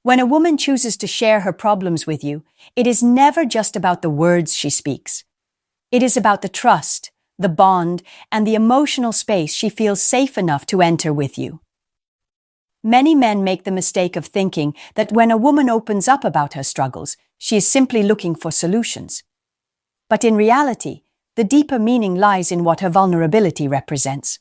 When a woman chooses to share her problems with you, it is never just about the words she speaks. It is about the trust, the bond, and the emotional space she feels safe enough to enter with you. Many men make the mistake of thinking that when a woman opens up about her struggles, she is simply looking for solutions. But in reality, the deeper meaning lies in what her vulnerability represents.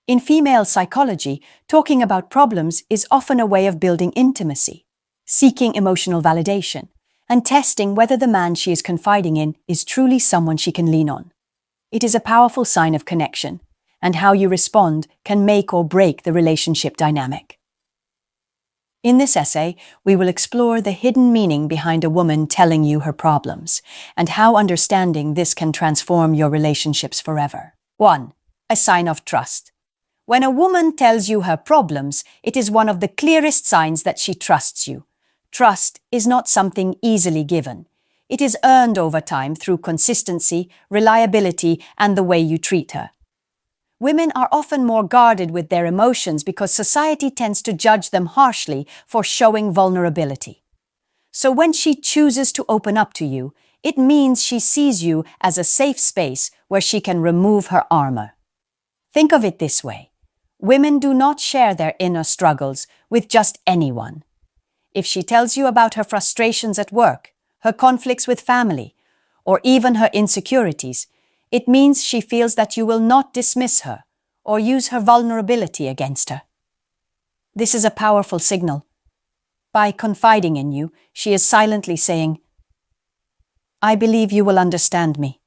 In female psychology, talking about problems is often a way of building intimacy, seeking emotional validation, and testing whether the man she is confiding in is truly someone she can lean on. It is a powerful sign of connection, and how you respond can make or break the relationship dynamic. In this essay, we will explore the hidden meaning behind a woman telling you her problems, and how understanding this can transform your relationships forever. 1. A sign of trust. When a woman tells you her problems, it is one of the clearest signs that she trusts you. Trust is not something easily given. It is earned over time through consistency, reliability, and the way you treat her. Women are often more guarded with their emotions because society tends to judge them harshly for showing vulnerability. So when she chooses to open up to you, it means she sees you as a safe space where she can remove her armor. Think of it this way. Women do not share their inner struggles with just anyone. If she tells you about her frustrations at work, her conflicts with family, or even her insecurities, it means she feels that you will not dismiss her or use her vulnerability against her. This is a powerful signal. By confiding in you, she is silently saying, "I believe you will understand me,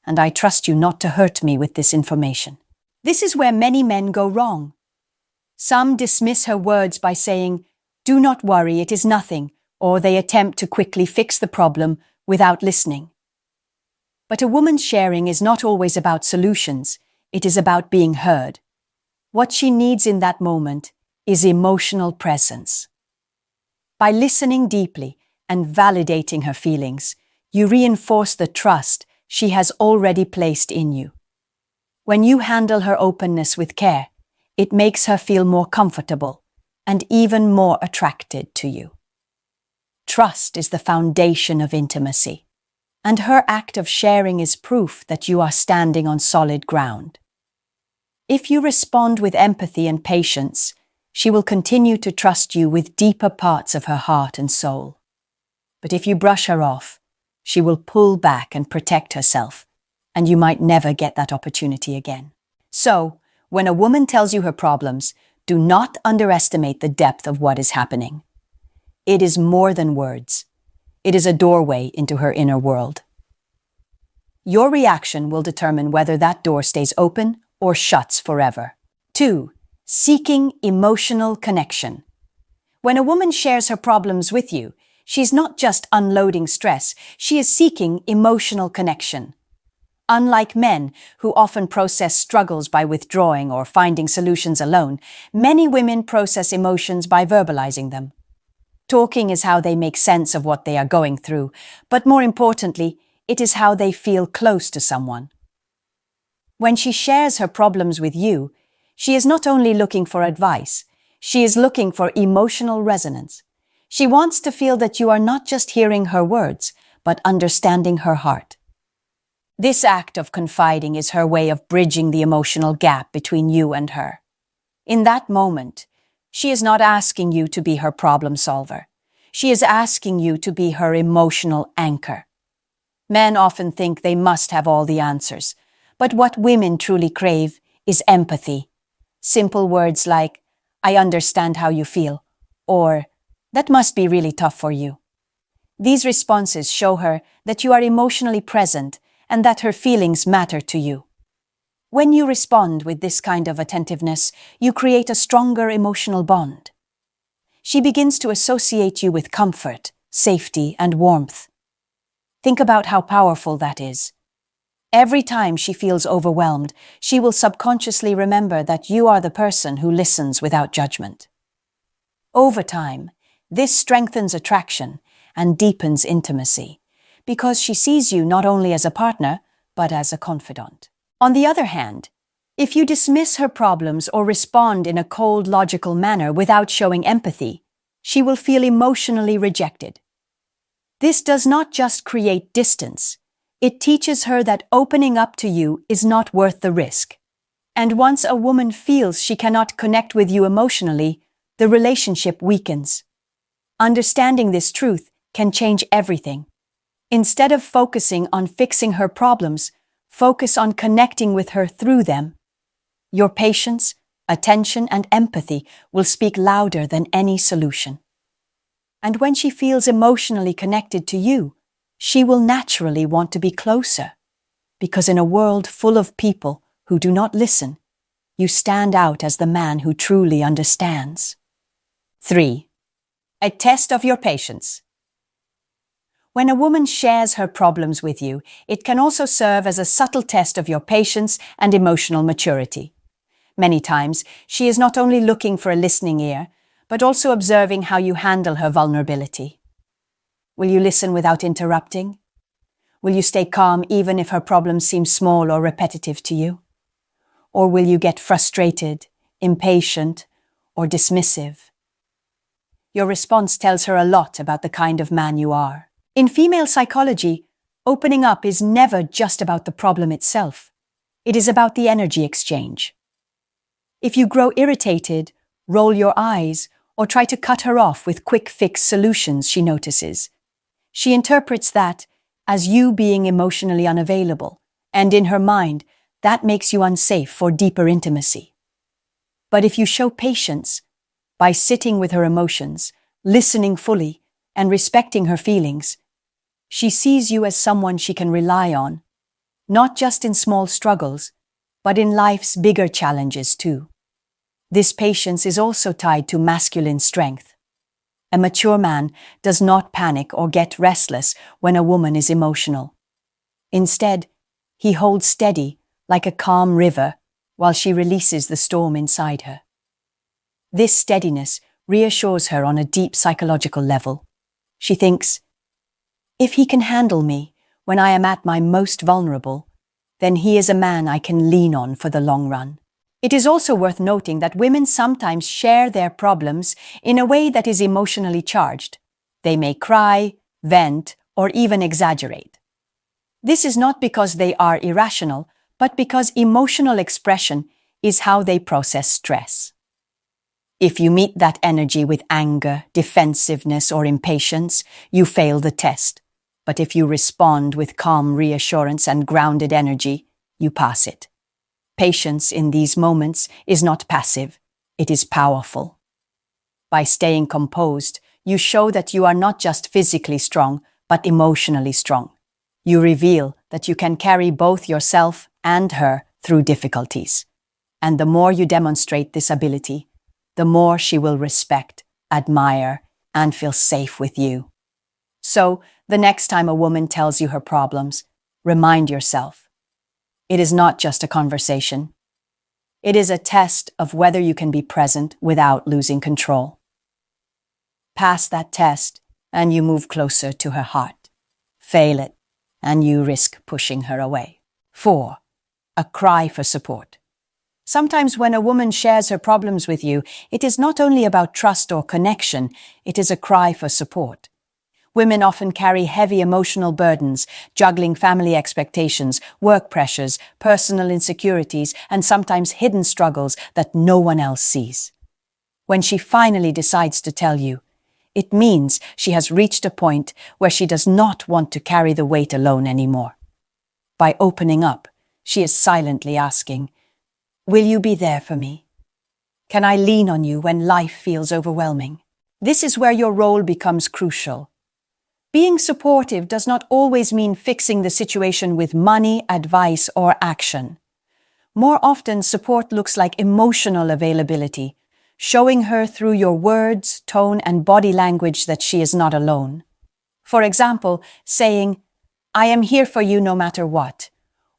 and I trust you not to hurt me with this information." This is where many men go wrong. Some dismiss her words by saying, "Do not worry, it is nothing," or they attempt to quickly fix the problem without listening. But a woman's sharing is not always about solutions, it is about being heard. What she needs in that moment is emotional presence. By listening deeply and validating her feelings, you reinforce the trust she has already placed in you. When you handle her openness with care, it makes her feel more comfortable and even more attracted to you. Trust is the foundation of intimacy, and her act of sharing is proof that you are standing on solid ground. If you respond with empathy and patience, she will continue to trust you with deeper parts of her heart and soul. But if you brush her off, she will pull back and protect herself, and you might never get that opportunity again. So, when a woman tells you her problems, do not underestimate the depth of what is happening. It is more than words. It is a doorway into her inner world. Your reaction will determine whether that door stays open or shuts forever. 2. Seeking emotional connection. When a woman shares her problems with you, she's not just unloading stress, she is seeking emotional connection. Unlike men, who often process struggles by withdrawing or finding solutions alone, many women process emotions by verbalizing them. Talking is how they make sense of what they are going through, but more importantly, it is how they feel close to someone. When she shares her problems with you, she is not only looking for advice, she is looking for emotional resonance. She wants to feel that you are not just hearing her words, but understanding her heart. This act of confiding is her way of bridging the emotional gap between you and her. In that moment, she is not asking you to be her problem solver. She is asking you to be her emotional anchor. Men often think they must have all the answers, but what women truly crave is empathy. Simple words like, "I understand how you feel," or "That must be really tough for you." These responses show her that you are emotionally present and that her feelings matter to you. When you respond with this kind of attentiveness, you create a stronger emotional bond. She begins to associate you with comfort, safety, and warmth. Think about how powerful that is. Every time she feels overwhelmed, she will subconsciously remember that you are the person who listens without judgment. Over time, this strengthens attraction and deepens intimacy, because she sees you not only as a partner, but as a confidant. On the other hand, if you dismiss her problems or respond in a cold, logical manner without showing empathy, she will feel emotionally rejected. This does not just create distance. It teaches her that opening up to you is not worth the risk. And once a woman feels she cannot connect with you emotionally, the relationship weakens. Understanding this truth can change everything. Instead of focusing on fixing her problems, focus on connecting with her through them. Your patience, attention, and empathy will speak louder than any solution. And when she feels emotionally connected to you, she will naturally want to be closer. Because in a world full of people who do not listen, you stand out as the man who truly understands. 3. A test of your patience. When a woman shares her problems with you, it can also serve as a subtle test of your patience and emotional maturity. Many times, she is not only looking for a listening ear, but also observing how you handle her vulnerability. Will you listen without interrupting? Will you stay calm even if her problems seem small or repetitive to you? Or will you get frustrated, impatient, or dismissive? Your response tells her a lot about the kind of man you are. In female psychology, opening up is never just about the problem itself. It is about the energy exchange. If you grow irritated, roll your eyes, or try to cut her off with quick-fix solutions she notices, she interprets that as you being emotionally unavailable, and in her mind, that makes you unsafe for deeper intimacy. But if you show patience, by sitting with her emotions, listening fully, and respecting her feelings, she sees you as someone she can rely on, not just in small struggles, but in life's bigger challenges too. This patience is also tied to masculine strength. A mature man does not panic or get restless when a woman is emotional. Instead, he holds steady like a calm river while she releases the storm inside her. This steadiness reassures her on a deep psychological level. She thinks, if he can handle me when I am at my most vulnerable, then he is a man I can lean on for the long run. It is also worth noting that women sometimes share their problems in a way that is emotionally charged. They may cry, vent, or even exaggerate. This is not because they are irrational, but because emotional expression is how they process stress. If you meet that energy with anger, defensiveness, or impatience, you fail the test. But if you respond with calm reassurance and grounded energy, you pass it. Patience in these moments is not passive, it is powerful. By staying composed, you show that you are not just physically strong, but emotionally strong. You reveal that you can carry both yourself and her through difficulties. And the more you demonstrate this ability, the more she will respect, admire, and feel safe with you. So, the next time a woman tells you her problems, remind yourself, it is not just a conversation. It is a test of whether you can be present without losing control. Pass that test, and you move closer to her heart. Fail it, and you risk pushing her away. 4. A cry for support. Sometimes when a woman shares her problems with you, it is not only about trust or connection, it is a cry for support. Women often carry heavy emotional burdens, juggling family expectations, work pressures, personal insecurities, and sometimes hidden struggles that no one else sees. When she finally decides to tell you, it means she has reached a point where she does not want to carry the weight alone anymore. By opening up, she is silently asking, will you be there for me? Can I lean on you when life feels overwhelming? This is where your role becomes crucial. Being supportive does not always mean fixing the situation with money, advice, or action. More often, support looks like emotional availability, showing her through your words, tone, and body language that she is not alone. For example, saying, I am here for you no matter what,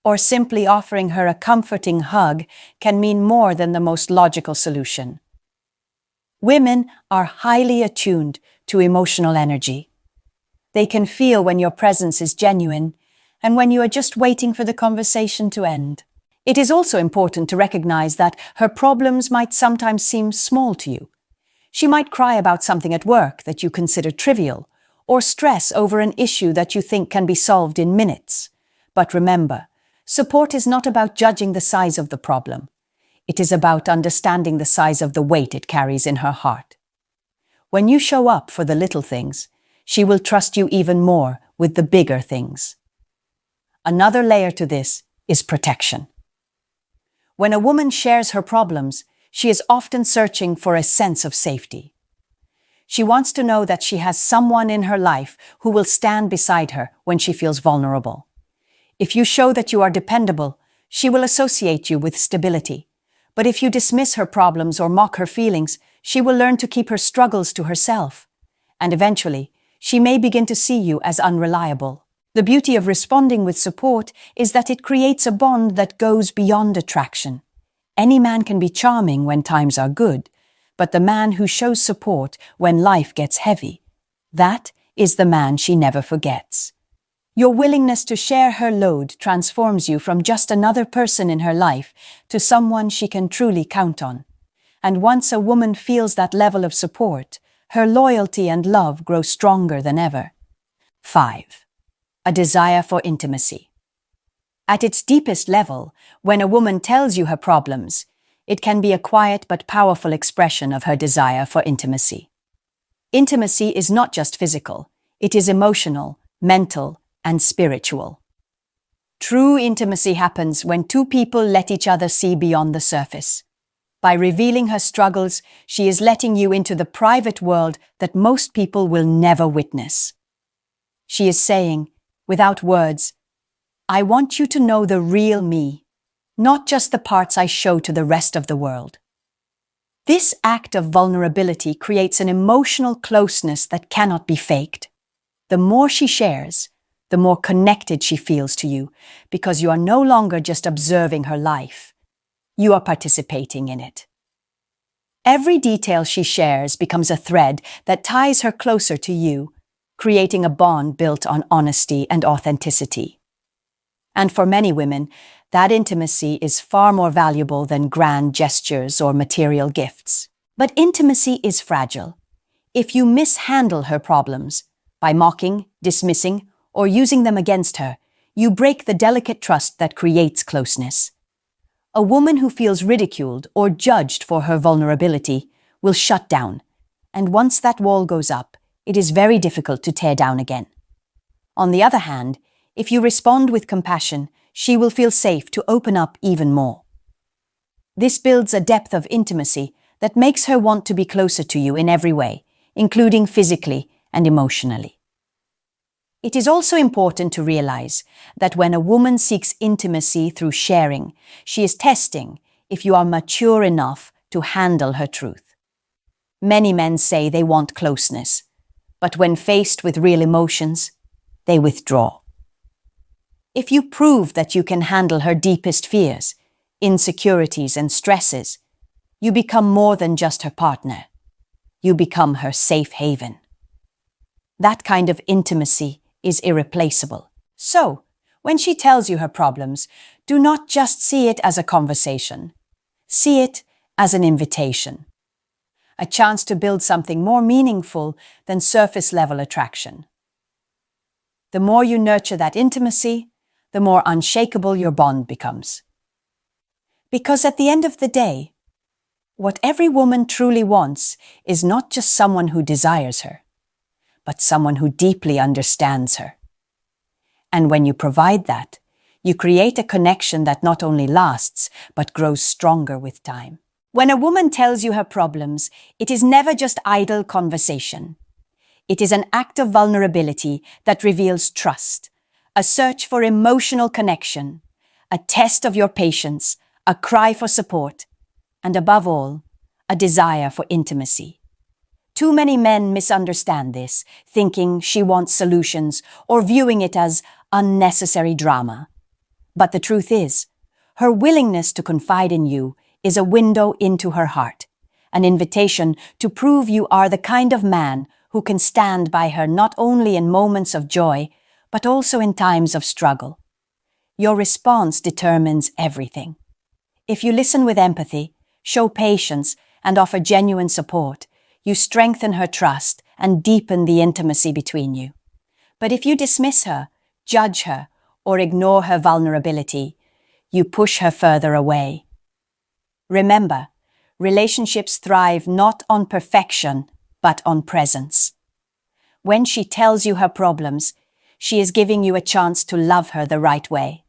or simply offering her a comforting hug can mean more than the most logical solution. Women are highly attuned to emotional energy. They can feel when your presence is genuine and when you are just waiting for the conversation to end. It is also important to recognize that her problems might sometimes seem small to you. She might cry about something at work that you consider trivial, or stress over an issue that you think can be solved in minutes. But remember, support is not about judging the size of the problem. It is about understanding the size of the weight it carries in her heart. When you show up for the little things, she will trust you even more with the bigger things. Another layer to this is protection. When a woman shares her problems, she is often searching for a sense of safety. She wants to know that she has someone in her life who will stand beside her when she feels vulnerable. If you show that you are dependable, she will associate you with stability. But if you dismiss her problems or mock her feelings, she will learn to keep her struggles to herself. And eventually, she may begin to see you as unreliable. The beauty of responding with support is that it creates a bond that goes beyond attraction. Any man can be charming when times are good, but the man who shows support when life gets heavy, that is the man she never forgets. Your willingness to share her load transforms you from just another person in her life to someone she can truly count on. And once a woman feels that level of support, her loyalty and love grow stronger than ever. 5. A desire for intimacy. At its deepest level, when a woman tells you her problems, it can be a quiet but powerful expression of her desire for intimacy. Intimacy is not just physical, it is emotional, mental, and spiritual. True intimacy happens when two people let each other see beyond the surface. By revealing her struggles, she is letting you into the private world that most people will never witness. She is saying, without words, I want you to know the real me, not just the parts I show to the rest of the world. This act of vulnerability creates an emotional closeness that cannot be faked. The more she shares, the more connected she feels to you, because you are no longer just observing her life. You are participating in it. Every detail she shares becomes a thread that ties her closer to you, creating a bond built on honesty and authenticity. And for many women, that intimacy is far more valuable than grand gestures or material gifts. But intimacy is fragile. If you mishandle her problems, by mocking, dismissing, or using them against her, you break the delicate trust that creates closeness. A woman who feels ridiculed or judged for her vulnerability will shut down, and once that wall goes up, it is very difficult to tear down again. On the other hand, if you respond with compassion, she will feel safe to open up even more. This builds a depth of intimacy that makes her want to be closer to you in every way, including physically and emotionally. It is also important to realize that when a woman seeks intimacy through sharing, she is testing if you are mature enough to handle her truth. Many men say they want closeness, but when faced with real emotions, they withdraw. If you prove that you can handle her deepest fears, insecurities, and stresses, you become more than just her partner. You become her safe haven. That kind of intimacy is irreplaceable. So, when she tells you her problems, do not just see it as a conversation. See it as an invitation. A chance to build something more meaningful than surface-level attraction. The more you nurture that intimacy, the more unshakable your bond becomes. Because at the end of the day, what every woman truly wants is not just someone who desires her, but someone who deeply understands her. And when you provide that, you create a connection that not only lasts, but grows stronger with time. When a woman tells you her problems, it is never just idle conversation. It is an act of vulnerability that reveals trust, a search for emotional connection, a test of your patience, a cry for support, and above all, a desire for intimacy. Too many men misunderstand this, thinking she wants solutions or viewing it as unnecessary drama. But the truth is, her willingness to confide in you is a window into her heart, an invitation to prove you are the kind of man who can stand by her not only in moments of joy, but also in times of struggle. Your response determines everything. If you listen with empathy, show patience, and offer genuine support, You strengthen her trust and deepen the intimacy between you. But if you dismiss her, judge her, or ignore her vulnerability, you push her further away. Remember, relationships thrive not on perfection, but on presence. When she tells you her problems, she is giving you a chance to love her the right way.